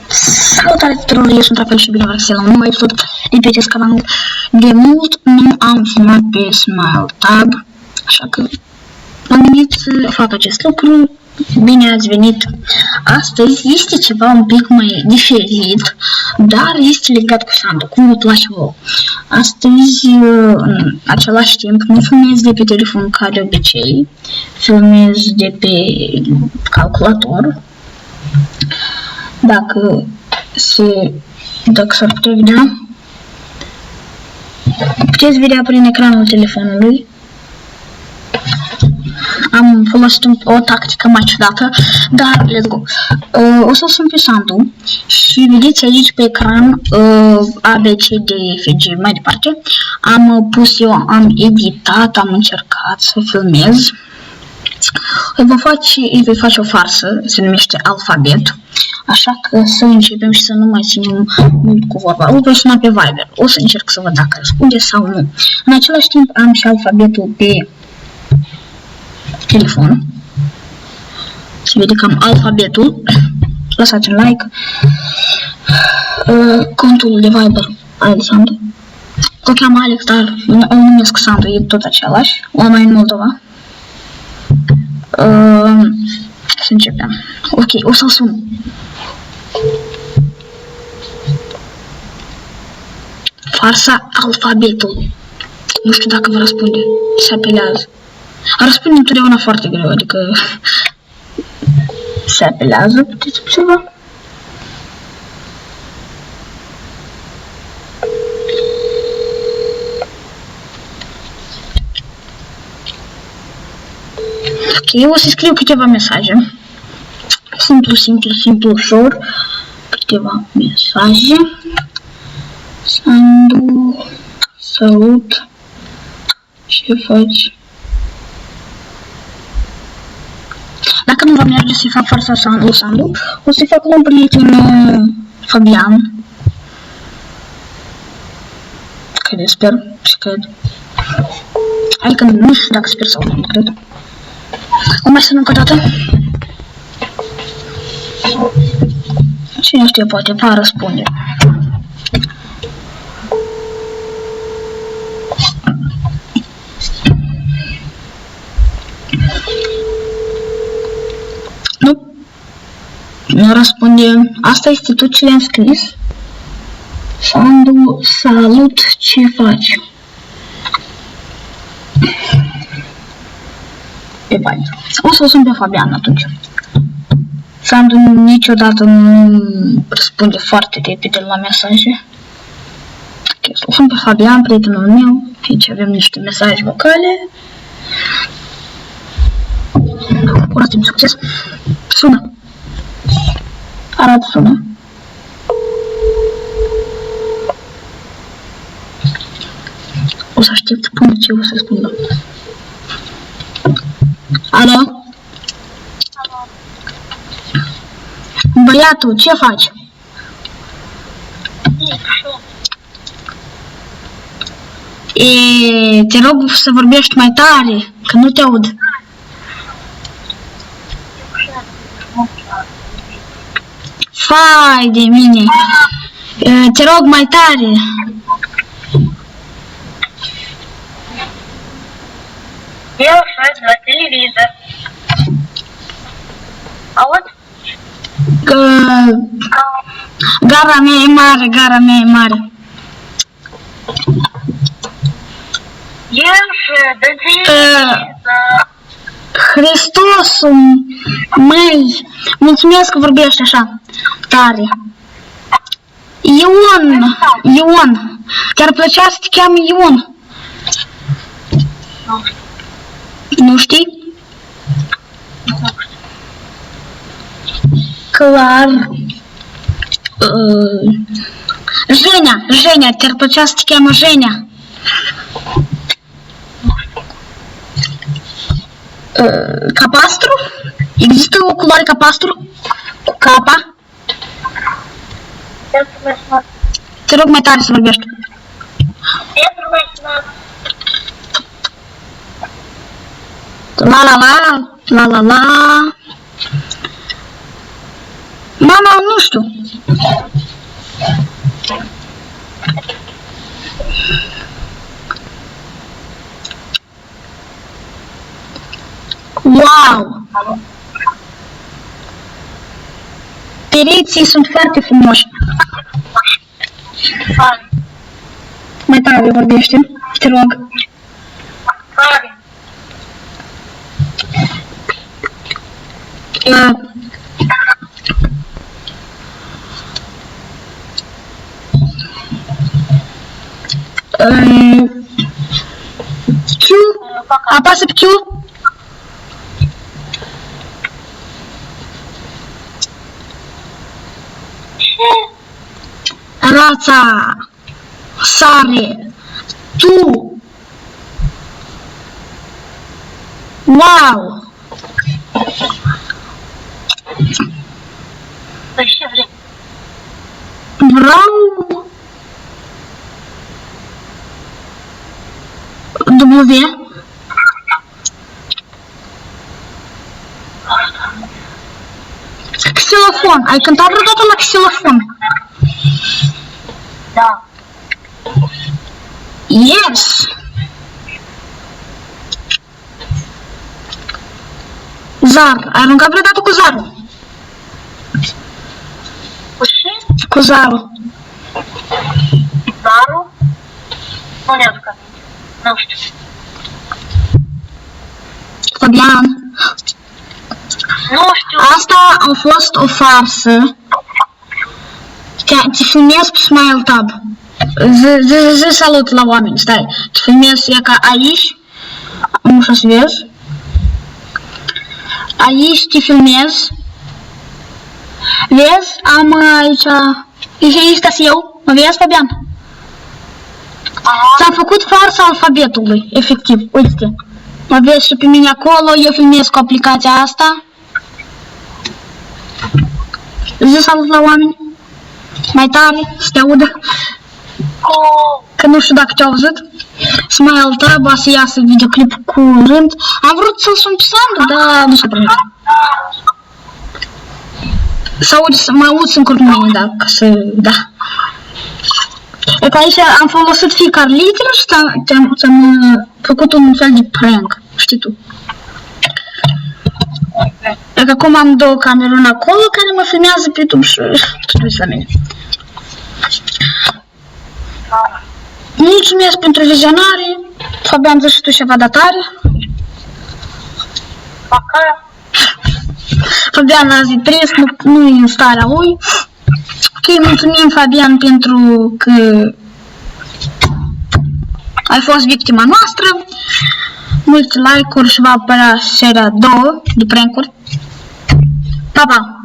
Salutare tuturor, eu sunt Rafael și bine v-am găsit la un nou episod de pe acest canal. De mult nu am filmat pe Smile Tab, așa că m-am gândit să fac acest lucru. Bine ați venit! Astăzi este ceva un pic mai diferit, dar este legat cu Sandu, cum vă place vouă. Astăzi, în același timp, nu filmez de pe telefon ca de obicei, filmez de pe calculator. Dacă s-ar putea vedea, puteți vedea prin ecranul telefonului. Am folosit o tactică mai ciudată, dar let's go. O să sun pe Sandu și vedeți aici pe ecran A, B, C, D, F, G, mai departe. Am editat, am încercat să filmez. Îi voi face o farsă, se numește alfabet. Așa că să începem și să nu mai ținem mult cu vorba. O voi suna pe Viber. O să încerc să văd dacă răspunde sau nu. În același timp am și alfabetul pe telefon. Se vede că am alfabetul. Lăsați un like. Contul de Viber al Sandu. O cheamă Alex, dar o numesc Sandu, e tot același. O mai în Moldova. Să începem. Ok, o să-l sun. Farsa alfabetul. Nu știu dacă vă răspunde. Se apelează. Răspunde întotdeauna foarte greu, adică se apelează, puteți observa. Ok, o să scriu câteva mesaje. Simplu, ușor. Câteva mesaje. Sandu, salut, ce faci? Dacă nu va merge să-i fac farsa Sandu, o să-i fac un prieten Fabian. Sper și cred. Adică nu știu dacă sper sau nu cred. O mai sună încă o dată? Cine știe, poate va răspunde. Nu răspunde. Asta este tot ce le-am scris. Sandu, salut, ce faci? Pe bani. O să o sun pe Fabian atunci. Sandu niciodată nu răspunde foarte repede la mesaje. Ok, să o sun pe Fabian, prietenul meu. Aici avem niște mesaje vocale. Urați-mi succes. Sună. Arată, sună. O să aștept până ce o să spună. Alo? Băiatul, ce faci? Te rog să vorbești mai tare, că nu te aud. Fai de mine! Te rog mai tare! Eu sunt la televizor. Aud? Gara mea e mare. Eu sunt de televizor. Hristosul, măi, mulțumesc că vorbești așa tare. Ion, te-ar plăcea să te cheamă Ion? Nu știi? Clar. Jenia, te-ar plăcea să te cheamă Jenia? Capastru? Există o culoare capastru? Cu capa? Te rog mai tare să vorbești. La la la. Mama, nu știu. Wow! Pereții sunt foarte frumoși. Tare. Mai tare vorbește, te rog. Tare. Q, apasă pe Q. Rața, sare, tu. Wow. Păi ce vrei? Vreau W. Xilofon. Ai cântat vreodată la xilofon? Da. Yes! Zar. Ai aruncat vreodată cu zarul? Cu ce? Cu zarul. Darul? Nu ne-aduc aminte. Nu știu. Fabian. Nu știu. Asta a fost o farsă. Te filmez pe Smile Tab. Zi salut la oameni, stai. Te filmez e ca aici. Nu știu să vezi. Aici te filmez. Vezi? Am aici... Aici sunt eu. Mă vezi, Fabian? Aha. Ți-am făcut farsa alfabetului, efectiv. Uite-te. Mă vezi și pe mine acolo. Eu filmez cu aplicația asta. Zi salut la oameni. Mai tare, să te audă. Că nu știu dacă te-au văzut. Smile Tab, să iasă videoclip curând. Am vrut să-l sun pe Sandu, dar nu s-a primit. Să mă aud singur cu mine, da, ca să, da. E că aici am folosit fiecare literă și ți-am făcut un fel de prank, știi tu. E că acum am două cameruni acolo care mă filmează pe YouTube și tu uiți la mine. Mulțumesc pentru vizionare. Fabian, zici și tu ceva datare. Fabian azi e trist, nu e în starea lui. Ok, mulțumim Fabian pentru că ai fost victima noastră. Multe like-uri și va apărea seria 2 de prank-uri. Pa, pa!